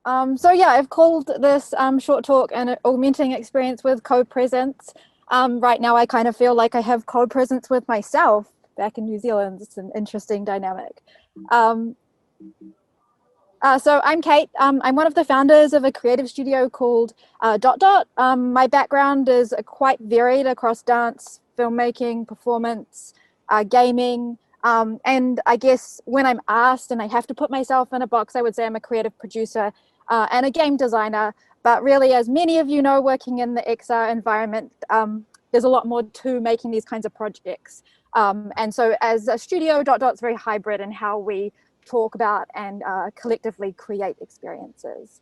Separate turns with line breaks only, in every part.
So yeah, I've called this short talk an augmenting experience with co-presence. Right now I kind of feel like I have co-presence with myself back in New Zealand. It's an interesting dynamic. Um, so I'm Kate. I'm one of the founders of a creative studio called DOTDOT. My background is quite varied across dance, filmmaking, performance, gaming. And I guess when I'm asked and I have to put myself in a box, I would say I'm a creative producer and a game designer. But really, as many of you know, working in the XR environment, there's a lot more to making these kinds of projects. And so as a studio, DOTDOT's very hybrid in how we talk about and collectively create experiences.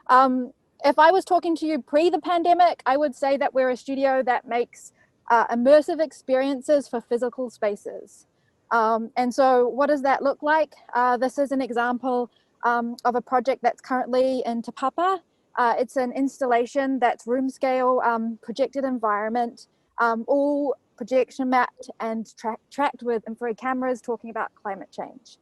Um, if I was talking to you pre the pandemic, I would say that we're a studio that makes immersive experiences for physical spaces. And so what does that look like? This is an example of a project that's currently in Te Papa. It's an installation that's room scale, projected environment, all projection mapped and tracked with infrared cameras talking about climate change.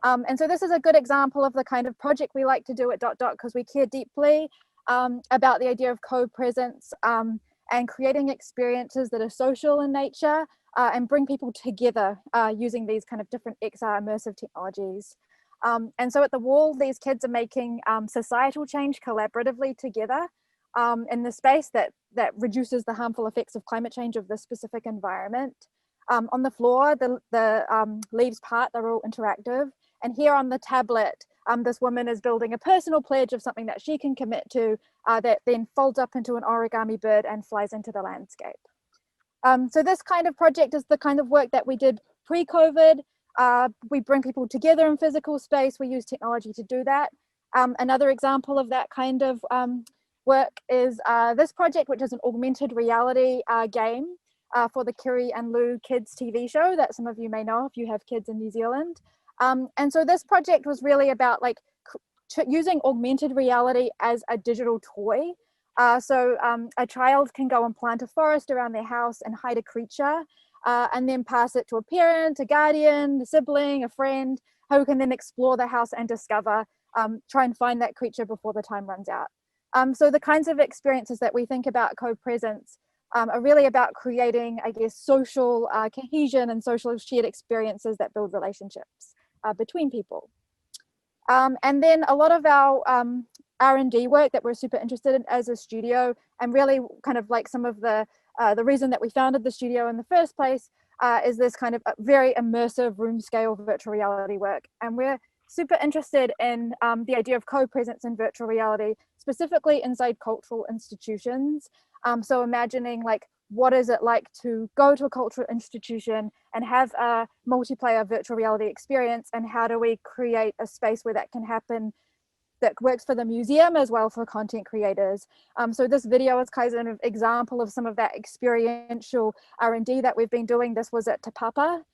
And so this is a good example of the kind of project we like to do at DOTDOT because we care deeply about the idea of co-presence and creating experiences that are social in nature and bring people together using these kind of different XR immersive technologies. And so at the wall, these kids are making societal change collaboratively together in the space that reduces the harmful effects of climate change of this specific environment. On the floor, the leaves part, they're all interactive. And here on the tablet, this woman is building a personal pledge of something that she can commit to that then folds up into an origami bird and flies into the landscape. So this kind of project is the kind of work that we did pre-COVID. We bring people together in physical space. We use technology to do that. Another example of that kind of work is this project, which is an augmented reality game for the Kiri and Lou kids TV show that some of you may know if you have kids in New Zealand. And so this project was really about like using augmented reality as a digital toy. So a child can go and plant a forest around their house and hide a creature and then pass it to a parent, a guardian, a sibling, a friend, who can then explore the house and discover, try and find that creature before the time runs out. So the kinds of experiences that we think about co-presence are really about creating, I guess, social cohesion and social shared experiences that build relationships between people. And then a lot of our R&D work that we're super interested in as a studio, and really kind of like some of the reason that we founded the studio in the first place is this kind of very immersive room scale virtual reality work. And we're super interested in the idea of co-presence in virtual reality, specifically inside cultural institutions. So imagining like, what is it like to go to a cultural institution and have a multiplayer virtual reality experience, and how do we create a space where that can happen that works for the museum as well for content creators. So this video is kind of an example of some of that experiential R&D that we've been doing. This was at Te Papa.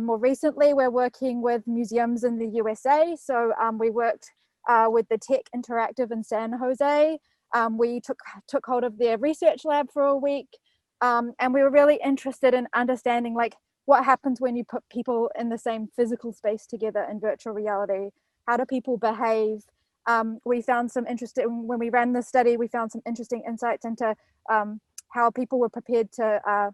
More recently, we're working with museums in the USA. So we worked with the Tech Interactive in San Jose. We took hold of their research lab for a week. And we were really interested in understanding like what happens when you put people in the same physical space together in virtual reality. How do people behave? We found some interesting, when we ran the study, we found some interesting insights into how people were prepared to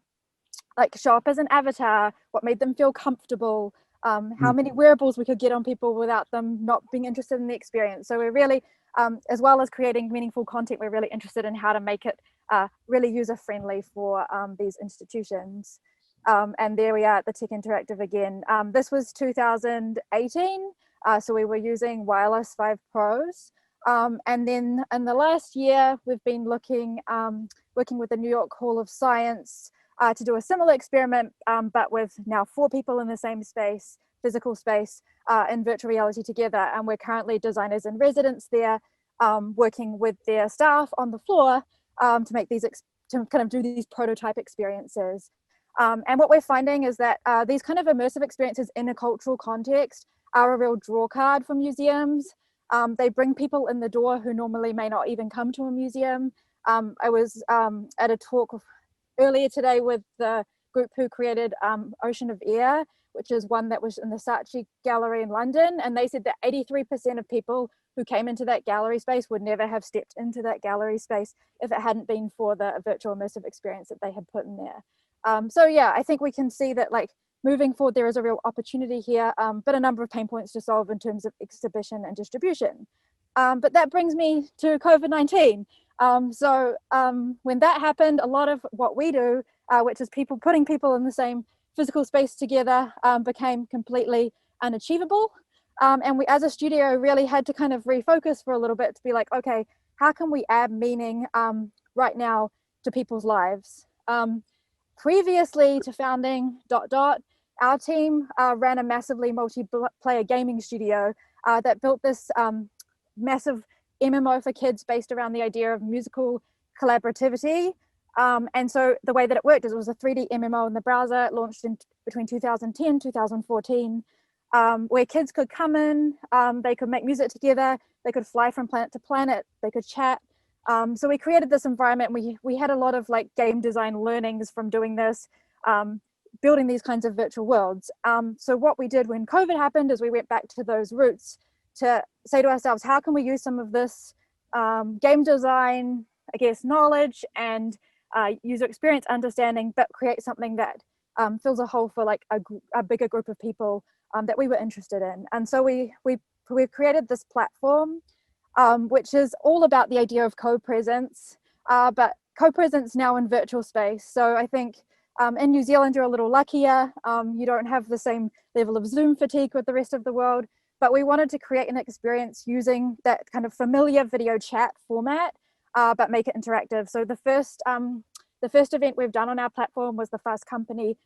like show up as an avatar, what made them feel comfortable, how many wearables we could get on people without them not being interested in the experience. So we're really, as well as creating meaningful content, we're really interested in how to make it really user-friendly for these institutions. And there we are at the Tech Interactive again. This was 2018, so we were using wireless 5 Pros. And then in the last year, we've been working with the New York Hall of Science to do a similar experiment, but with now 4 people in the same space, physical space, in virtual reality together. And we're currently designers in residence there, working with their staff on the floor to make these, to kind of do these prototype experiences. And what we're finding is that these kind of immersive experiences in a cultural context are a real draw card for museums. They bring people in the door who normally may not even come to a museum. I was at a talk earlier today with the group who created Ocean of Air, which is one that was in the Saatchi Gallery in London. And they said that 83% of people who came into that gallery space would never have stepped into that gallery space if it hadn't been for the virtual immersive experience that they had put in there. So yeah, I think we can see that like moving forward, there is a real opportunity here, but a number of pain points to solve in terms of exhibition and distribution. But that brings me to COVID-19. When that happened, a lot of what we do, which is putting people in the same physical space together, became completely unachievable. And we as a studio really had to kind of refocus for a little bit to be like, okay, how can we add meaning right now to people's lives? Previously to founding DOTDOT, our team ran a massively multiplayer gaming studio that built this massive MMO for kids based around the idea of musical collaborativity. And so the way that it worked is it was a 3D MMO in the browser. It launched in between 2010, 2014, where kids could come in, they could make music together, they could fly from planet to planet, they could chat. So we created this environment. We had a lot of like game design learnings from doing this, building these kinds of virtual worlds. So what we did when COVID happened is we went back to those roots to say to ourselves, how can we use some of this game design, I guess, knowledge and user experience understanding, but create something that fills a hole for like a bigger group of people that we were interested in. And so we've created this platform, which is all about the idea of co-presence, but co-presence now in virtual space. So I think in New Zealand, you're a little luckier. You don't have the same level of Zoom fatigue with the rest of the world, but we wanted to create an experience using that kind of familiar video chat format, but make it interactive. So the first event we've done on our platform was the Fast Company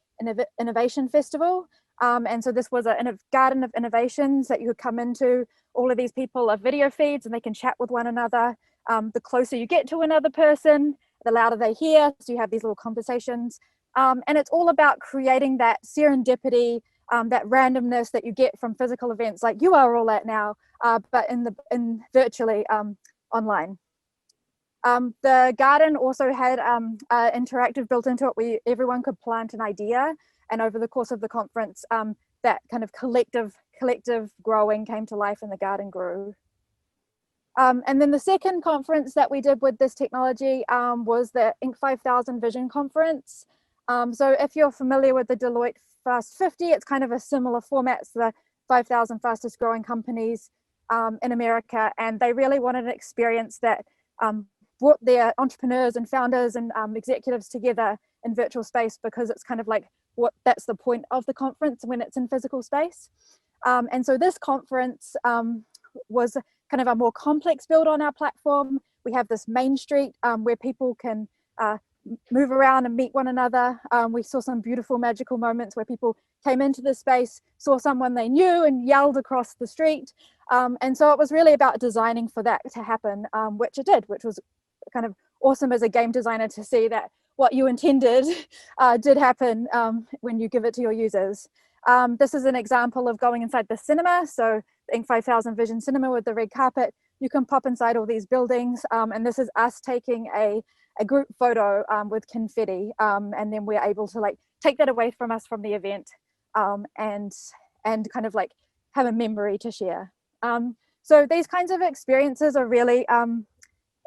Innovation Festival. And so this was a garden of innovations that you could come into. All of these people are video feeds and they can chat with one another. The closer you get to another person, the louder they hear. So you have these little conversations. And it's all about creating that serendipity, that randomness that you get from physical events like you are all at now, but in virtually online. The garden also had interactive built into it where everyone could plant an idea, and over the course of the conference that kind of collective growing came to life and the garden grew. And then the second conference that we did with this technology was the Inc. 5000 Vision Conference. So if you're familiar with the Deloitte Fast 50, it's kind of a similar format. It's the 5,000 fastest growing companies in America, and they really wanted an experience that brought their entrepreneurs and founders and executives together in virtual space, because it's kind of like that's the point of the conference when it's in physical space. And so this conference was kind of a more complex build on our platform. We have this main street where people can move around and meet one another. We saw some beautiful magical moments where people came into the space, saw someone they knew and yelled across the street. And so it was really about designing for that to happen, which it did, which was kind of awesome as a game designer to see that what you intended did happen when you give it to your users. This is an example of going inside the cinema. So the Inc. 5000 Vision Cinema with the red carpet, you can pop inside all these buildings. And this is us taking a group photo with confetti. And then we're able to like take that away from us from the event and kind of like have a memory to share. So these kinds of experiences are really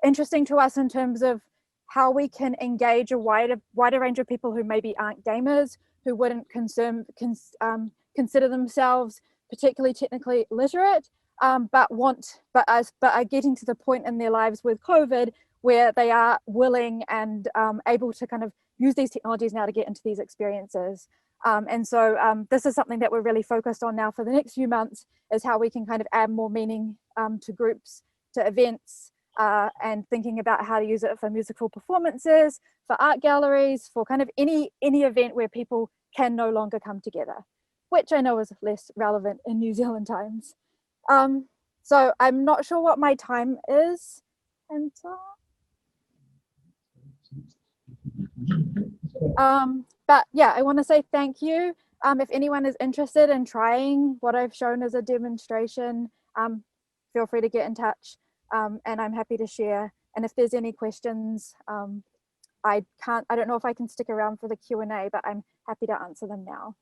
interesting to us in terms of how we can engage a wider range of people who maybe aren't gamers, who wouldn't consider themselves particularly technically literate, but are getting to the point in their lives with COVID where they are willing and able to kind of use these technologies now to get into these experiences. And so this is something that we're really focused on now for the next few months, is how we can kind of add more meaning to groups, to events, and thinking about how to use it for musical performances, for art galleries, for kind of any event where people can no longer come together, which I know is less relevant in New Zealand times. So I'm not sure what my time is. And so, but yeah, I want to say thank you. If anyone is interested in trying what I've shown as a demonstration, feel free to get in touch. And I'm happy to share. And if there's any questions, I don't know if I can stick around for the Q&A, but I'm happy to answer them now.